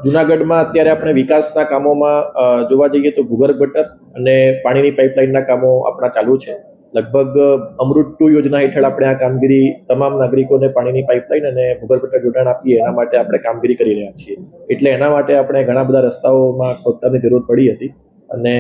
જુનાગઢમાં અત્યારે આપણે વિકાસના કામોમાં જોવા જઈએ તો ભૂગર્ભ ગટર અને પાણીની પાઇપલાઇનના કામો આપણા ચાલુ છે. લગભગ અમૃત 2 યોજના હેઠળ આપણે આ કામગીરી તમામ નાગરિકોને પાણીની પાઇપલાઇન અને ભૂગર્ભ ગટર જોડાણ આપીએ એના માટે આપણે કામગીરી કરી રહ્યા છીએ. એટલે એના માટે આપણે ઘણા બધા રસ્તાઓમાં ખોદકામની જરૂર પડી હતી અને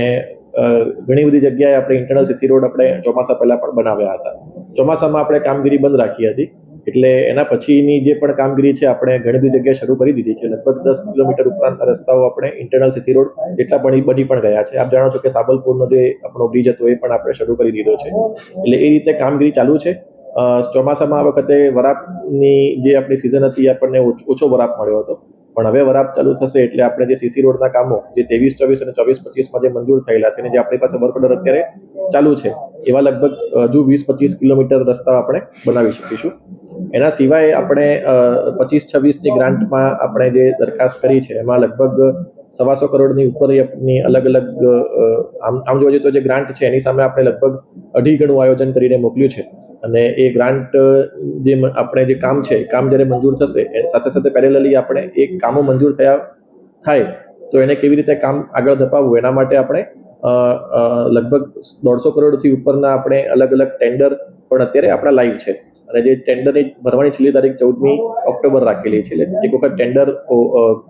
ઘણી બધી જગ્યાએ આપણે ઇન્ટરનલ સીસી રોડ આપણે ચોમાસા પહેલા પણ બનાવ્યા હતા. ચોમાસામાં આપણે કામગીરી બંધ રાખી હતી, એટલે એના પછીની જે પણ કામગીરી છે આપણે ઘણી બધી જગ્યાએ શરૂ કરી દીધી છે. લગભગ 10 કિલોમીટર ઉપરાંતના રસ્તાઓ આપણે ઇન્ટરનલ સીસી રોડ જેટલા બની પણ ગયા છે. આપ જાણો છો કે સાબલપુરનો જે આપણો બ્રિજ હતો એ પણ આપણે શરૂ કરી દીધો છે. એટલે એ રીતે કામગીરી ચાલુ છે. ચોમાસામાં આ વખતે વરાપની જે આપણી સિઝન હતી આપણને ઓછો વરાપ મળ્યો હતો, પણ હવે વરાપ ચાલુ થશે એટલે આપણે જે સીસી રોડના કામો જે 23-24 અને 24-25માં જે મંજૂર થયેલા છે અને જે આપણી પાસે વર્ક ઓર્ડર અત્યારે ચાલુ છે એવા લગભગ હજુ 20-25 કિલોમીટર રસ્તા આપણે બનાવી શકીશું. એના સિવાય આપણે 25-26ની ગ્રાન્ટમાં આપણે જે દરખાસ્ત કરી છે એમાં લગભગ 125 કરોડની ઉપરની અલગ અલગ આમ જોવા જઈએ તો જે ગ્રાન્ટ છે એની સામે આપણે લગભગ 2.5 ગણું આયોજન કરીને મોકલ્યું છે. અને એ ગ્રાન્ટ જે આપણે જે કામ છે કામ જ્યારે મંજૂર થશે એ સાથે સાથે પેરેલલી આપણે એ કામો મંજૂર થાય તો એને કેવી રીતે કામ આગળ ધપાવવું એના માટે આપણે લગભગ 150 કરોડથી ઉપરના આપણે અલગ અલગ ટેન્ડર પણ અત્યારે આપણા લાઈવ છે. અને જે ટેન્ડરની ભરવાની છેલ્લી તારીખ 14મી ઓક્ટોબર રાખેલી છે. એટલે એક વખત ટેન્ડર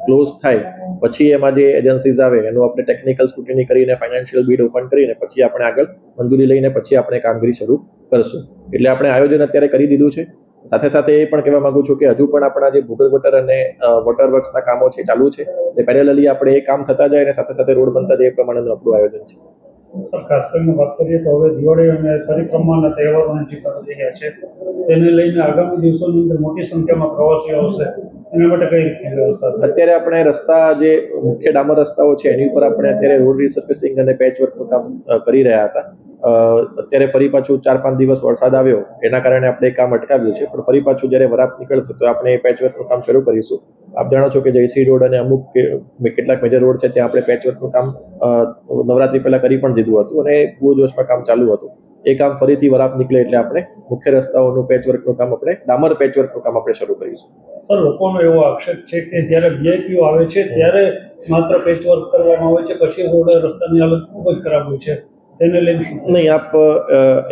ક્લોઝ થાય પછી એમાં જે એજન્સીઝ આવે એનું આપણે ટેકનિકલ સ્ક્રુટિની કરીને ફાઇનાન્શિયલ બીડ ઓપન કરીને પછી આપણે આગળ મંજૂરી લઈને પછી આપણે કામગીરી શરૂ કરશું. એટલે આપણે આયોજન અત્યારે કરી દીધું છે. સાથે સાથે એ પણ કહેવા માંગુ છું કે હજુ પણ આપણા જે ભૂગર્ભ ગટર અને વોટર વર્ક્સના કામો છે ચાલુ છે. એટલે પેરેલલી આપણે એ કામ થતા જાય અને સાથે સાથે રોડ બનતા જાય એ પ્રમાણેનું આપણું આયોજન છે. સર, ખાસ કરીને વાત કરીએ તો હવે દિવાળી અને પરિક્રમાના તહેવારો નજીક આવી રહ્યા છે, તેને લઈને આગામી દિવસોની અંદર મોટી સંખ્યામાં પ્રવાસીઓ આવશે, એના માટે કઈ રીતની વ્યવસ્થા છે? અત્યારે આપણે રસ્તા જે મુખ્ય ડામર રસ્તાઓ છે એની ઉપર આપણે અત્યારે રોડ રિસર્ફેસિંગ અને પેચવર્કનું કામ કરી રહ્યા હતા. અત્યારે ફરી પાછું 4-5 દિવસ વરસાદ આવ્યો એના કારણે આપણે કામ અટકાવ્યું છે, પણ ફરી પાછું જ્યારે વરાપ નીકળશે તો આપણે એ પેચવર્કનું કામ શરૂ કરીશું. આપ જાણો છો કે જયશ્રી રોડ અને અમુક કેટલાક મેજર રોડ છે ત્યાં આપણે પેચવર્કનું કામ નવરાત્રી પહેલા કરી પણ દીધું હતું અને પૂરજોશમાં કામ ચાલુ હતું. એ કામ ફરીથી વરાપ નીકળે એટલે આપણે મુખ્ય રસ્તાઓનું પેચવર્કનું કામ આપણે ડામર પેચવર્કનું કામ આપણે શરૂ કરીશું. સર, લોકોનો એવો આક્ષેપ છે કે જ્યારે વીઆઈપીઓ આવે છે ત્યારે માત્ર પેચવર્ક કરવામાં આવે છે, પછી રોડ રસ્તાની હાલત ખૂબ જ ખરાબ હોય છે, તેને લઈને નહીં, આપ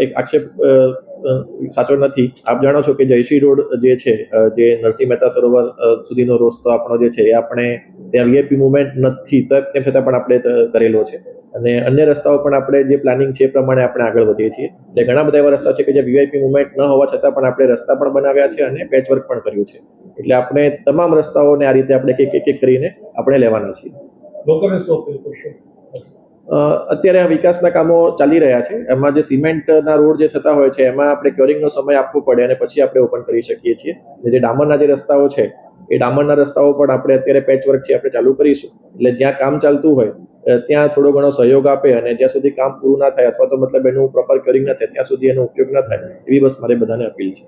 એક આક્ષેપ સાચો નથી. આપ જાણો છો કે જયશ્રી રોડ જે છે જે નરસિંહ મહેતા સરોવર સુધીનો રસ્તો આપણો જે છે એ આપણે ત્યાં વીઆઈપી મુવમેન્ટ નથી તેમ છતાં પણ આપણે કરેલો છે. અને અન્ય રસ્તાઓ પણ આપણે જે પ્લાનિંગ છે એ પ્રમાણે આપણે આગળ વધીએ છીએ. એટલે ઘણા બધા એવા રસ્તા છે કે જે વીઆઈપી મુવમેન્ટ ન હોવા છતાં પણ આપણે રસ્તા પણ બનાવ્યા છે અને પેચવર્ક પણ કર્યું છે. એટલે આપણે તમામ રસ્તાઓને આ રીતે આપણે એક કરીને આપણે લેવાના છીએ. લોકોને શું અપીલ કરશો? અત્યારે આ વિકાસના કામો ચાલી રહ્યા છે. એમાં જે સિમેન્ટના રોડ જે થતા હોય છે એમાં આપણે ક્યોરિંગનો સમય આપવો પડે અને પછી આપણે ઓપન કરી શકીએ છીએ. જે ડામરના જે રસ્તાઓ છે એ ડામરના રસ્તાઓ પણ આપણે અત્યારે પેચવર્ક છે આપણે ચાલુ કરીશું. એટલે જ્યાં કામ ચાલતું હોય ત્યાં થોડો ઘણો સહયોગ આપે અને જ્યાં સુધી કામ પૂરું ના થાય અથવા તો મતલબ એનું પ્રોપર ક્યોરિંગ ના થાય ત્યાં સુધી એનો ઉપયોગ ના થાય એવી બસ મારે બધાને અપીલ છે.